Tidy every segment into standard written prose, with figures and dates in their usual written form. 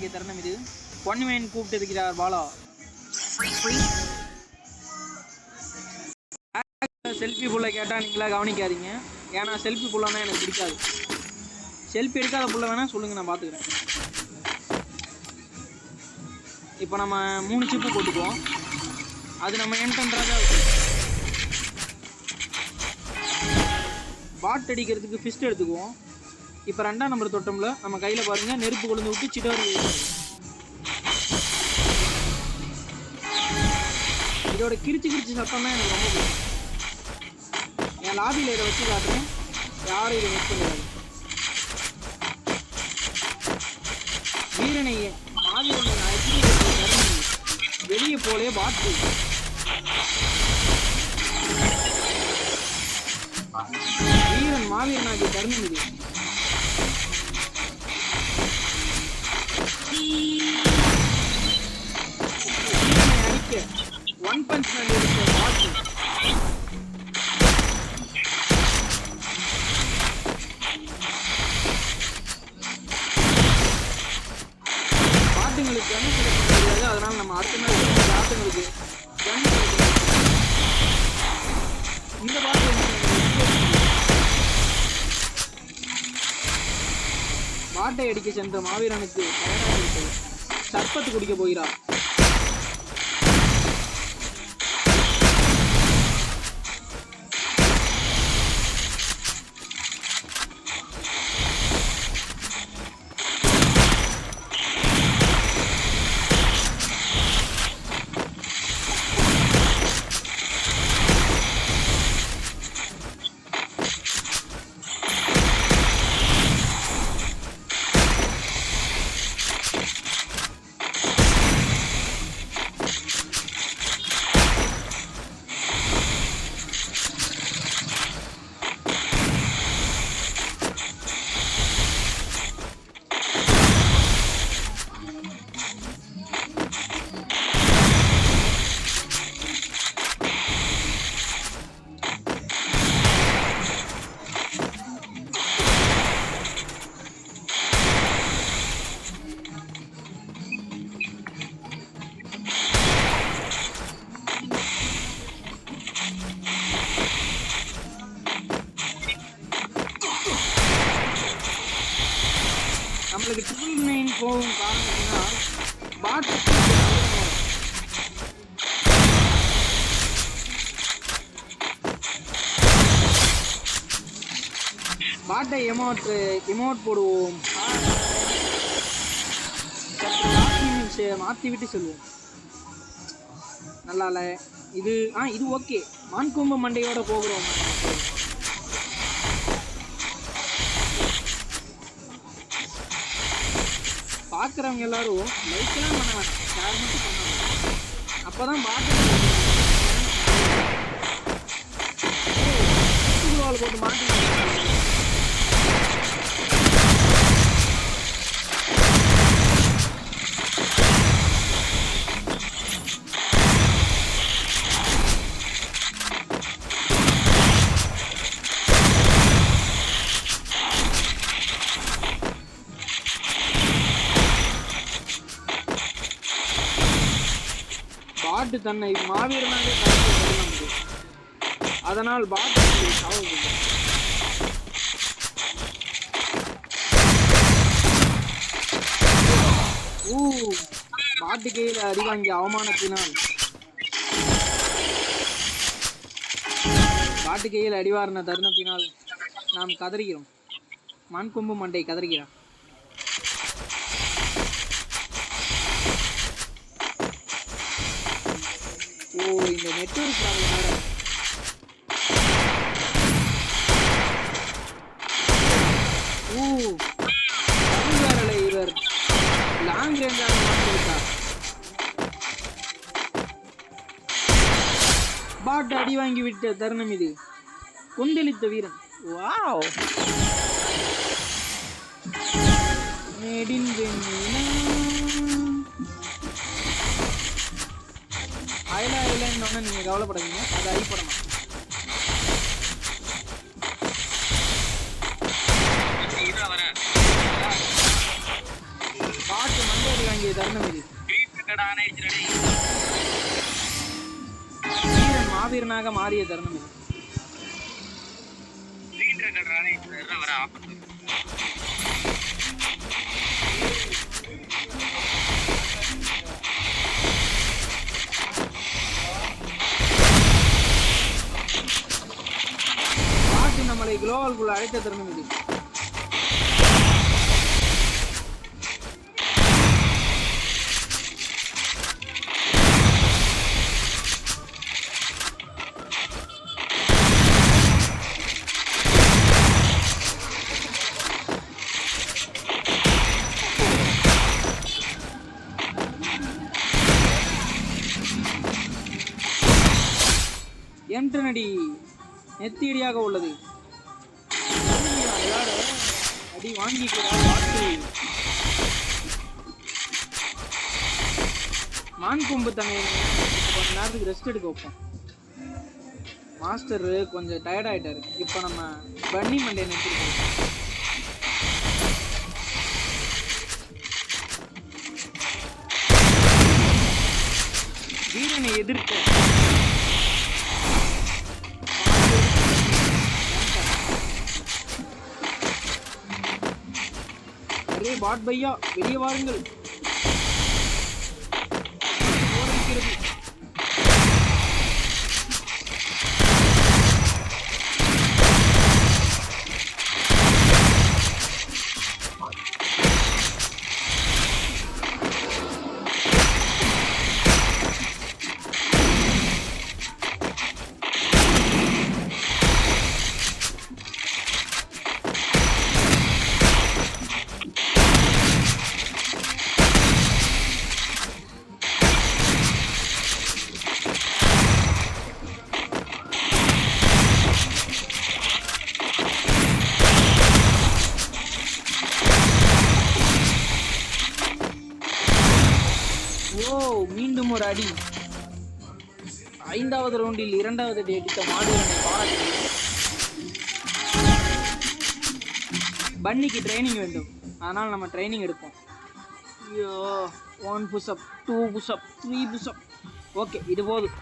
மாவீரனாகிய தருணம் இது. பொன்னியின் கூப்பிட்டு இருக்கிறார் பாலா. செல்ஃபி புள்ள கேட்டால் நீங்களா கவனிக்காதீங்க. ஏன்னா செல்ஃபி புள்ளனா எனக்கு பிடிக்காது. செல்ஃபி எடுக்காத புள்ள வேணா சொல்லுங்கள், நான் பார்த்துக்கிறேன். இப்போ நம்ம 3 சிப்பு போட்டுக்குவோம். அது நம்ம என்ட்ரன்றாக பாட் அடிக்கிறதுக்கு ஃபிஸ்ட் எடுத்துக்குவோம். இப்போ 2ஆம் நம்பர் தொட்டோம்ல, நம்ம கையில் பாருங்கள் நெருப்பு கொழுந்து விட்டு சிட்டோரி. இதோட கிரிச்சு சத்தம் தான் எனக்கு ரொம்ப பிடிக்கும். என் லாபியில் இதை வச்சு காட்டுறேன், யாரும் இதை மிஸ் பண்ணிடாது. வீரனை மாவீரனை வெளியே போலே பாட்டு வீரன் மாவீரனாகிய தருணம் இது. அடிக்க 1 பஞ்ச் மேன் எடுத்த பாட்டு. பாட்டுங்களுக்கு முடியாது, அதனால நம்ம அடுத்த நாள் பாட்டுங்களுக்கு இந்த பாட்டு பாட்டை அடிக்க சென்ற மாவீரனுக்கு சர்பத்து குடிக்க போகிறார். நம்மளுக்கு 999 போகும் காரணம்னா பாட்டு பாட்டை எமோட் போடுவோம். மாற்றி விட்டு சொல்லுவோம். நல்லால இது இது ஓகே. மான்கொம்பு மண்டையோட போகிறோம். பார்க்குறவங்க எல்லாரும் லைக்லாம் பண்ண வேண்டாம், ஷேர் மட்டும் பண்ணாங்க. அப்போ தான் பாட்டு போட்டு மாட்டி பாட்டு தன்னை மாவீரனாக கருத்து. அதனால் பாட்டு பாட்டு கையில் அடிவாங்கிய அவமானத்தினால் பாட்டு கையில் அடிவாரின தருணத்தினால் நாம் கதறுகிறோம். மான்கொம்பு மண்டை கதறுகிறான். இந்த நெட்வொர்க் ப்ராப்ளம் வேற இவர் லாங் ரேஞ்சாக மாற்றிவிட்டார். பாட்டு அடி வாங்கி விட்ட தருணம் இது. கொந்தளித்த வீரன். வாவ், மேடின் இல்லைன்னு நீங்கள் கவலைப்படாதீங்க, அது அடிப்படணும். பாட்டு மண்டை மாவீரனாக மாறிய தருணம் இது. பாட்டு நம்மளை குளோபல்குள்ள அழைத்த தருணம் இது. என்ட்ரனடி நெத்தியடியாக உள்ளது. அடி வாங்கிக்கிறார் பாட்டு. மான் கொம்பு தன்னை கொஞ்ச நேரத்துக்கு ரெஸ்ட் எடுக்க வைப்போம். மாஸ்டர் கொஞ்சம் டயர்ட் ஆயிட்டாரு. இப்போ நம்ம பன்னி மண்டே நிறுத்திருக்கோம். வீரனை எதிர்க்க பாட் பையா வெளியே வாருங்கள். மீண்டும் ஒரு அடி. 5வது ரவுண்டில் 2வது அடி அடித்த மாவீரனை பாராட்டுகிறேன். பன்னிக்கு ட்ரைனிங் வேண்டும், அதனால் நம்ம ட்ரைனிங் எடுப்போம். ஐயோ, 1 புஷ்அப் 2 புஷ்அப் 3 புஷ்அப். ஓகே, இது போதும்.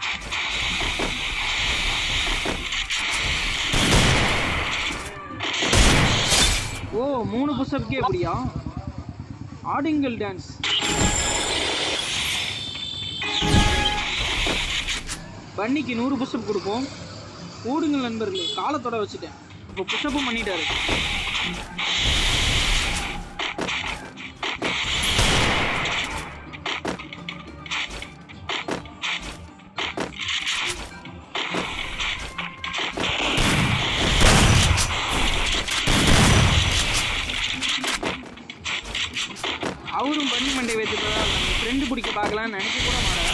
ஓ, 3 புஷ்அப்கே எப்படியா? ஆடுங்கள் டான்ஸ். பன்னிக்கு 100 புஷ்அப் கொடுப்போம். ஓடுங்கள் நண்பர்களே. காலத்தோட வச்சுட்டேன். இப்போ புஷ்அப்பும் பண்ணிட்டாரு. அவரும் பன்னி மண்டை வைத்துட்டதா ஃப்ரெண்டு பிடிக்க பார்க்கலான்னு நினைக்க கூட மாட்டார்.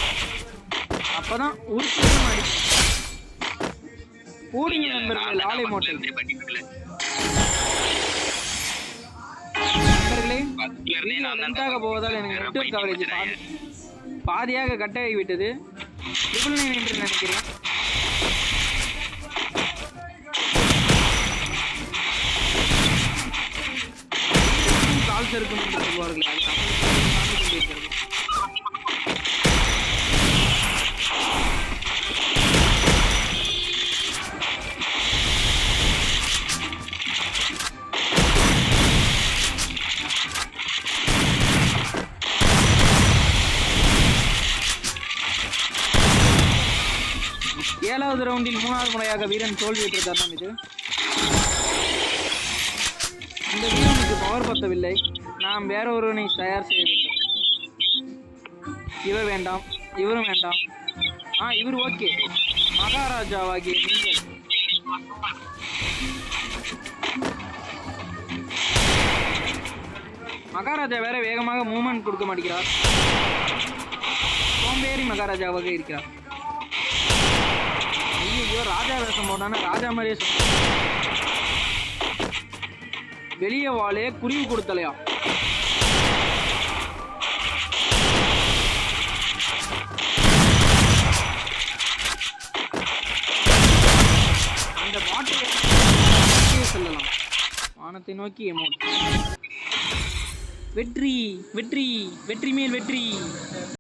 அப்பதான் ஒரு சின்னம் அடிக்கும். ஓடுங்க நண்பர்களே. ஆலை மோட்டல் நண்பர்களே, நன்றாக போவதால் எனக்கு நெட்வொர்க் கவரேஜ் பாதியாக கட்டாகி விட்டது. 999 என்று நினைக்கிறேன். கால் சறுக்கும் என்று சொல்வார்கள். அது கொண்டிருக்கிறது. ஏழாவது ரவுண்டில் 3வது முறையாக வீரன் தோல்வியுற்ற தருணம் இது. இந்த வீரனுக்கு பவர் பத்தவில்லை. நாம் வேற ஒருவனை தயார் செய்ய வேண்டும். இவர் வேண்டாம், இவரும் வேண்டாம். இவர் ஓகே. மகாராஜாவாகிய நீங்கள் மகாராஜா வேற வேகமாக மூவ்மெண்ட் கொடுக்க மாட்டேங்கிறார். சோம்பேறி மகாராஜாவாக இருக்கிறார். ஐயோ, ராஜா வேஷம் போட்டானா ராஜா மாதிரியே சொல்ல. வெளியே வாழே குருவி கொடுத்தலையா? அந்த பாட்டை செல்லலாம். வானத்தை நோக்கி எமோட். வெற்றி வெற்றி வெற்றி மேல் வெற்றி.